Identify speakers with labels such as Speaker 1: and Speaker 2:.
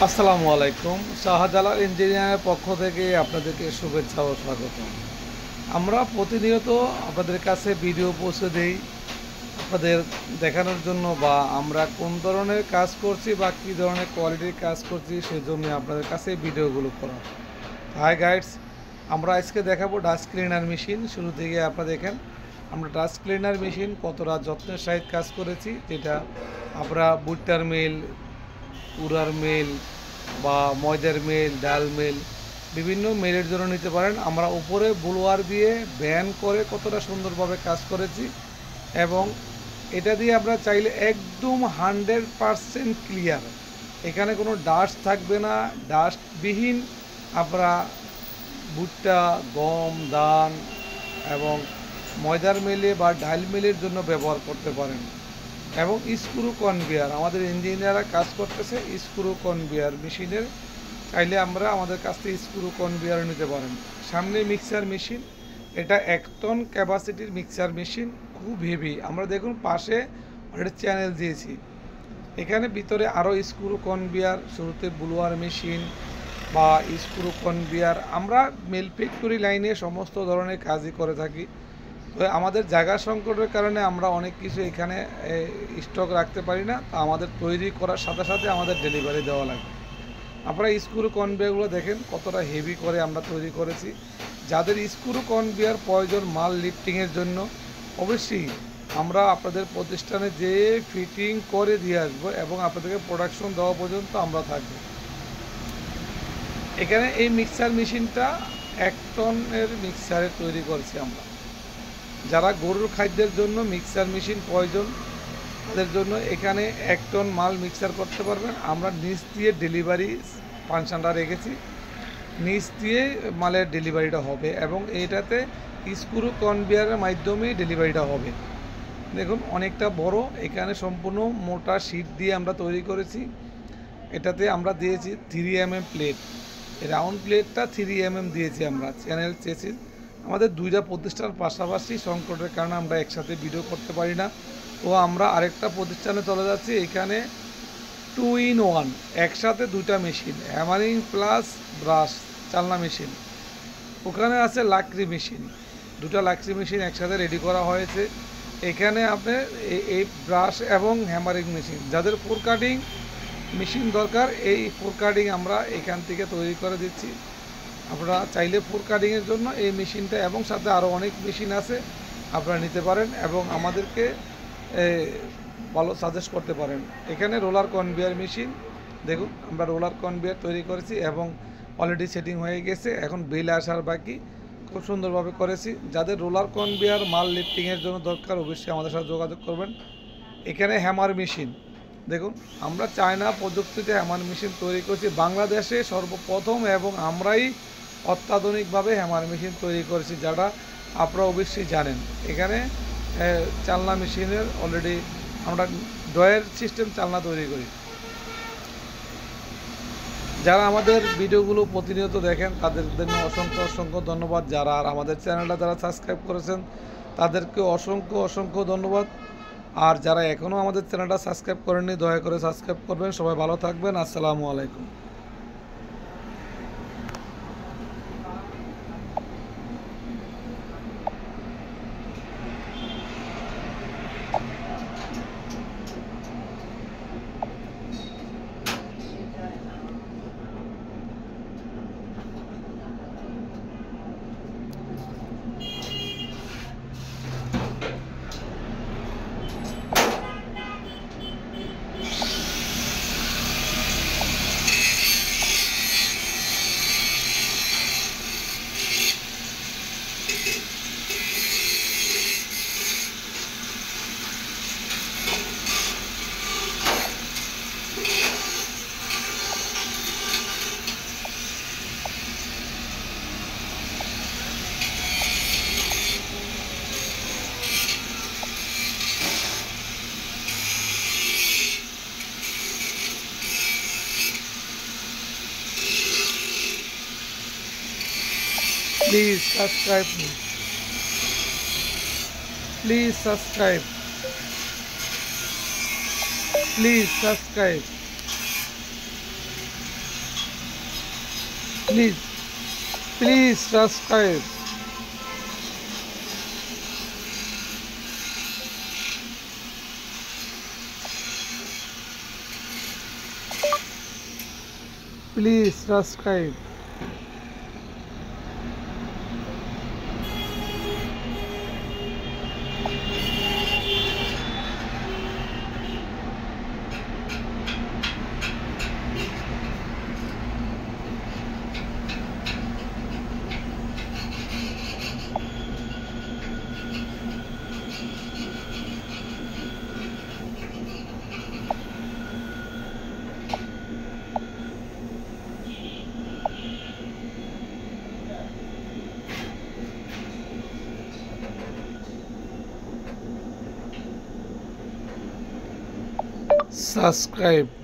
Speaker 1: আসসালামু আলাইকুম। শাহজালাল ইঞ্জিনিয়ারের পক্ষ থেকে আপনাদেরকে শুভেচ্ছা ও স্বাগতম। আমরা প্রতিনিয়ত আপনাদের কাছে ভিডিও পৌঁছে দেই আপনাদের দেখানোর জন্য, বা আমরা কোন ধরনের কাজ করছি বা কী ধরনের কোয়ালিটির কাজ করছি সেই জন্য আপনাদের কাছে ভিডিওগুলো করা। হাই গাইডস, আমরা আজকে দেখাবো ডাস্ট ক্লিনার মেশিন। শুরু থেকে আপনারা দেখেন আমরা ডাস্ট ক্লিনার মেশিন কতটা যত্নের সহিত কাজ করেছি, যেটা আমরা ভুট্টার মিল, কুড়ার মিল বা ময়দার মিল, ডাল মিল, বিভিন্ন মিলের জন্য নিতে পারেন। আমরা উপরে ব্লোয়ার দিয়ে ব্যান করে কতটা সুন্দরভাবে কাজ করেছি, এবং এটা দিয়ে আমরা চাইলে একদম 100% ক্লিয়ার, এখানে কোনো ডাস্ট থাকবে না। ডাস্টবিহীন আমরা ভুট্টা, গম, ধান এবং ময়দার মিলে বা ডাল মিলের জন্য ব্যবহার করতে পারেন। এবং স্ক্রু কনভেয়ার, আমাদের ইঞ্জিনিয়াররা কাজ করতেছে স্ক্রু কনভেয়ার মেশিনের, চাইলে আমরা আমাদের কাছ থেকে স্ক্রু কনভেয়ার নিতে পারেন। সামনে মিক্সার মেশিন, এটা 1 টন ক্যাপাসিটির মিক্সার মেশিন, খুব হেভি। আমরা দেখুন পাশে একটা চ্যানেল দিয়েছি, এখানে ভিতরে আরও স্ক্রু কনভেয়ার, শুরুতে ব্লোয়ার মেশিন বা স্ক্রু কনভেয়ার। আমরা মিল ফ্যাক্টরি লাইনে সমস্ত ধরনের কাজই করে থাকি। তো আমাদের জায়গা সংকটের কারণে আমরা অনেক কিছু এখানে স্টক রাখতে পারি না, তা আমাদের তৈরি করার সাথে সাথে আমাদের ডেলিভারি দেওয়া লাগে। আপনারা স্ক্রু কনভেয়ারগুলো দেখেন কতটা হেভি করে আমরা তৈরি করেছি। যাদের স্ক্রু কনভেয়ার প্রয়োজন মাল লিফটিংয়ের জন্য, অবশ্যই আমরা আপনাদের প্রতিষ্ঠানে যেয়ে ফিটিং করে দিয়ে আসবো এবং আপনাদেরকে প্রোডাকশন দেওয়া পর্যন্ত আমরা থাকবো। এখানে এই মিক্সার মেশিনটা 1 টনের মিক্সারে তৈরি করেছি আমরা। যারা গরুর খাদ্যের জন্য মিক্সার মেশিন প্রয়োজন তাদের জন্য এখানে 1 টন মাল মিক্সার করতে পারবেন। আমরা নিচ দিয়ে ডেলিভারি ফাংশনটা রেখেছি, নিচ দিয়ে মালের ডেলিভারিটা হবে এবং এটাতে স্ক্রু কনভেয়ারের মাধ্যমেই ডেলিভারিটা হবে। দেখুন অনেকটা বড়, এখানে সম্পূর্ণ মোটা শীট দিয়ে আমরা তৈরি করেছি। এটাতে আমরা দিয়েছি 3mm প্লেট, রাউন্ড প্লেটটা 3mm দিয়েছি আমরা। চ্যানেল চেসিস আমাদের 2টা প্রতিষ্ঠান পাশাপাশি সংকটের কারণে আমরা একসাথে ভিডিও করতে পারি না, তো আমরা আরেকটা প্রতিষ্ঠানে চলে যাচ্ছি। এখানে 2 in 1, একসাথে 2টা মেশিন, হ্যামারিং প্লাস ব্রাশ চালনা মেশিন। ওখানে আছে লাকড়ি মেশিন, 2টা লাকড়ি মেশিন একসাথে রেডি করা হয়েছে। এখানে আপনি এই ব্রাশ এবং হ্যামারিং মেশিন, যাদের ফোর কাটিং মেশিন দরকার, এই ফোর কাটিং আমরা এখান থেকে তৈরি করে দিচ্ছি। আপনারা চাইলে ফোর কাটিংয়ের জন্য এই মেশিনটা এবং সাথে আরও অনেক মেশিন আছে আপনারা নিতে পারেন এবং আমাদেরকে ভালো সাজেস্ট করতে পারেন। এখানে রোলার কনভেয়ার মেশিন, দেখুন আমরা রোলার কনভেয়ার তৈরি করেছি এবং অলরেডি সেটিং হয়ে গেছে, এখন বিল আসার বাকি। খুব সুন্দরভাবে করেছি। যাদের রোলার কনভেয়ার মাল লিফটিংয়ের জন্য দরকার অবশ্যই আমাদের সাথে যোগাযোগ করবেন। এখানে হ্যামার মেশিন, দেখুন আমরা চায়না প্রযুক্তিতে হ্যামার মেশিন তৈরি করছি, বাংলাদেশে সর্বপ্রথম, এবং আমরাই অত্যাধুনিকভাবে হ্যামার মেশিন তৈরি করেছি, যারা আপনারা অবশ্যই জানেন। এখানে চালনা মেশিনের অলরেডি আমরা ড্রয়ার সিস্টেম চালনা তৈরি করি। যারা আমাদের ভিডিওগুলো প্রতিনিয়ত দেখেন তাদের জন্য অসংখ্য অসংখ্য ধন্যবাদ। যারা আর আমাদের চ্যানেলটা যারা সাবস্ক্রাইব করেছেন তাদেরকে অসংখ্য অসংখ্য ধন্যবাদ। আর যারা এখনও আমাদের চ্যানেলটা সাবস্ক্রাইব করেননি দয়া করে সাবস্ক্রাইব করবেন। সবাই ভালো থাকবেন। আসসালামু আলাইকুম। Please subscribe me. Please subscribe. Please subscribe. Please please subscribe. Please subscribe. Subscribe.